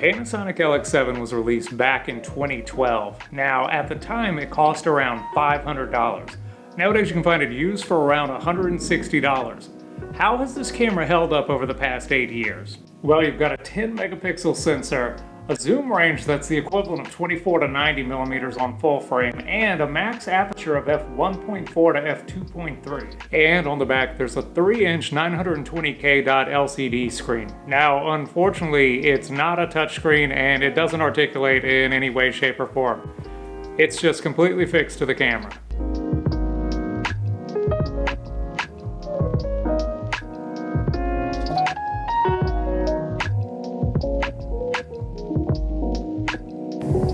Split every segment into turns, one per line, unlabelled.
Panasonic LX7 was released back in 2012. Now, at the time, it cost around $500. Nowadays, you can find it used for around $160. How has this camera held up over the past 8 years? Well, you've got a 10 megapixel sensor, a zoom range that's the equivalent of 24 to 90 millimeters on full frame, and a max aperture of f1.4 to f2.3. And on the back, there's a 3-inch 920K dot LCD screen. Now, unfortunately, it's not a touchscreen and it doesn't articulate in any way, shape, or form. It's just completely fixed to the camera.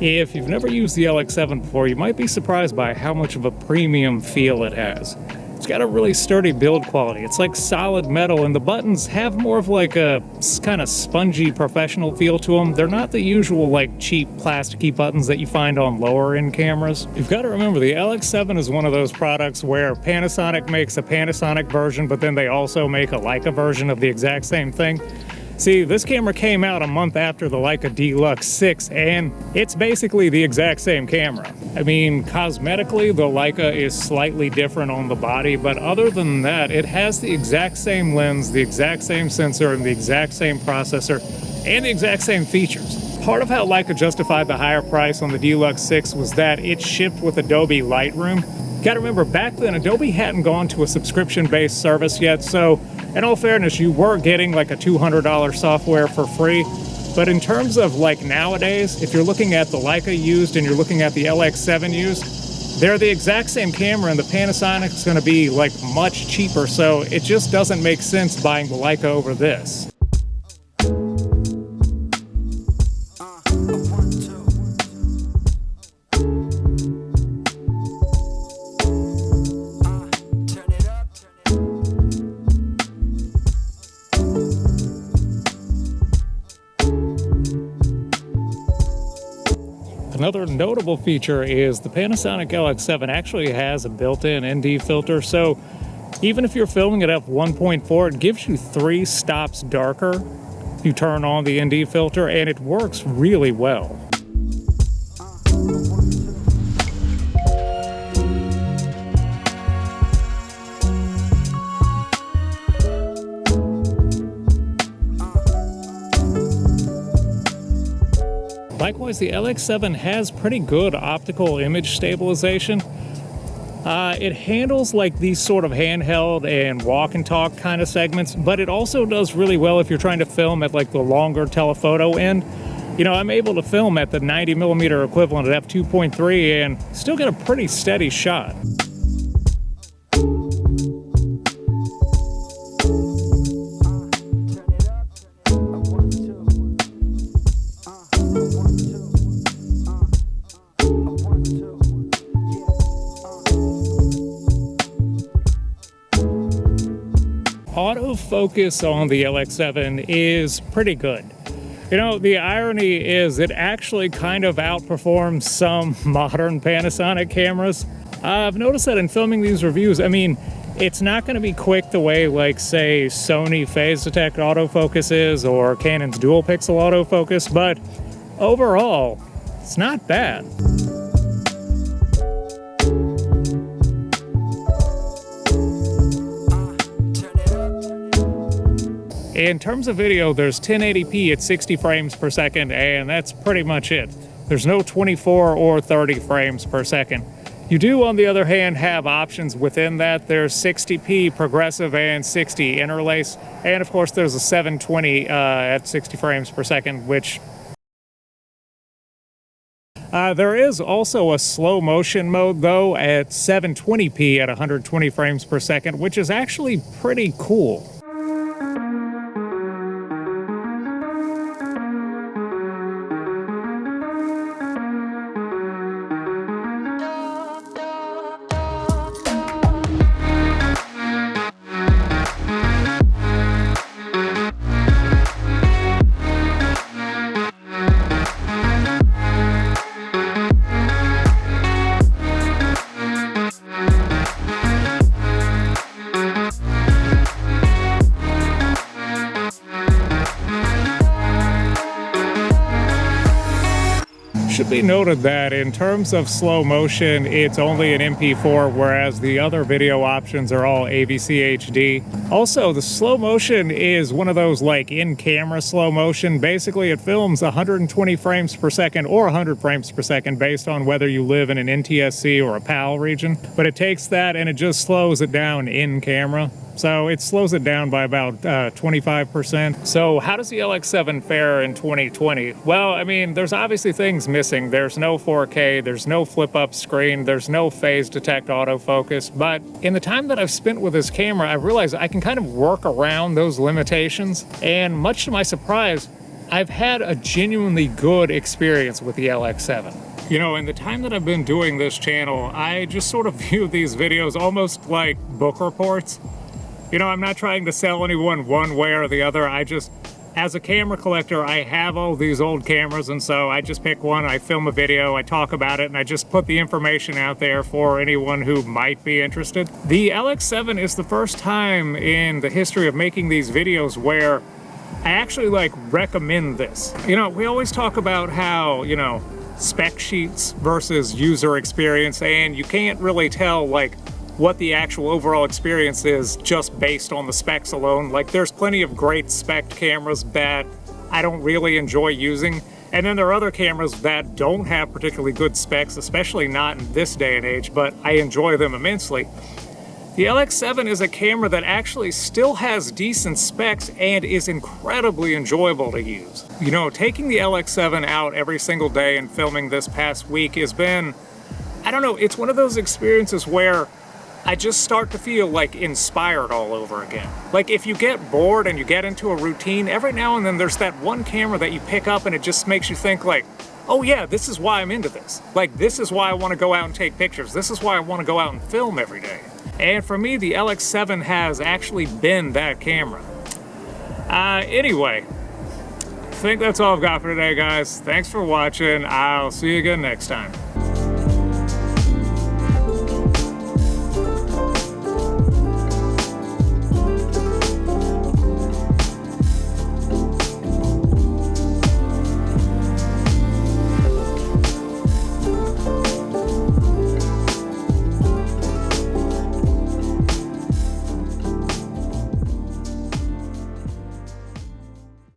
If you've never used the LX7 before, you might be surprised by how much of a premium feel it has. It's got a really sturdy build quality. It's like solid metal, and the buttons have more of like a kind of spongy professional feel to them. They're not the usual like cheap plasticky buttons that you find on lower end cameras. You've got to remember the LX7 is one of those products where Panasonic makes a Panasonic version, but then they also make a Leica version of the exact same thing. See, this camera came out a month after the Leica Deluxe 6, and it's basically the exact same camera. I mean, cosmetically, the Leica is slightly different on the body, but other than that, it has the exact same lens, the exact same sensor, and the exact same processor, and the exact same features. Part of how Leica justified the higher price on the Deluxe 6 was that it shipped with Adobe Lightroom. Gotta remember, back then, Adobe hadn't gone to a subscription-based service yet, so in all fairness, you were getting like a $200 software for free. But in terms of like nowadays, if you're looking at the Leica used and you're looking at the LX7 used, they're the exact same camera, and the Panasonic's gonna be like much cheaper, so it just doesn't make sense buying the Leica over this. Another notable feature is the Panasonic LX7 actually has a built-in ND filter, so even if you're filming at f1.4, it gives you 3 stops darker if you turn on the ND filter, and it works really well. Likewise, the LX7 has pretty good optical image stabilization. It handles like these sort of handheld and walk and talk kind of segments, but it also does really well if you're trying to film at like the longer telephoto end. You know, I'm able to film at the 90 millimeter equivalent at f2.3 and still get a pretty steady shot. Autofocus on the LX7 is pretty good. You know, the irony is it actually kind of outperforms some modern Panasonic cameras. I've noticed that in filming these reviews, I mean, it's not going to be quick the way like, say, Sony phase detect autofocus is or Canon's dual pixel autofocus, but overall, it's not bad. In terms of video, there's 1080p at 60 frames per second, and that's pretty much it. There's no 24 or 30 frames per second. You do, on the other hand, have options within that. There's 60p progressive and 60 interlace, and of course there's a 720 at 60 frames per second, which there is also a slow motion mode, though, at 720p at 120 frames per second, which is actually pretty cool. be noted that in terms of slow motion, it's only an MP4, whereas the other video options are all AVC HD. Also, the slow motion is one of those like in-camera slow motion. Basically, it films 120 frames per second or 100 frames per second based on whether you live in an NTSC or a PAL region. But it takes that and it just slows it down in camera. So it slows it down by about 25%. So how does the LX7 fare in 2020? Well, I mean, there's obviously things missing. There's no 4K, there's no flip-up screen, there's no phase detect autofocus. But in the time that I've spent with this camera, I realized I can kind of work around those limitations. And much to my surprise, I've had a genuinely good experience with the LX7. You know, in the time that I've been doing this channel, I just sort of view these videos almost like book reports. You know, I'm not trying to sell anyone one way or the other. I just, as a camera collector, I have all these old cameras, and so I just pick one, I film a video, I talk about it, and I just put the information out there for anyone who might be interested. The LX7 is the first time in the history of making these videos where I actually recommend this. You know, we always talk about how, you know, spec sheets versus user experience, and you can't really tell what the actual overall experience is just based on the specs alone. Like, there's plenty of great spec cameras that I don't really enjoy using, and then there are other cameras that don't have particularly good specs, especially not in this day and age, but I enjoy them immensely. The LX7 is a camera that actually still has decent specs and is incredibly enjoyable to use. You know, taking the LX7 out every single day and filming this past week has been, I don't know, it's one of those experiences where I just start to feel inspired all over again. Like, if you get bored and you get into a routine, every now and then there's that one camera that you pick up and it just makes you think oh yeah, this is why I'm into this. This is why I want to go out and take pictures. This is why I want to go out and film every day. And for me, the LX7 has actually been that camera. Anyway, I think that's all I've got for today, guys. Thanks for watching. I'll see you again next time.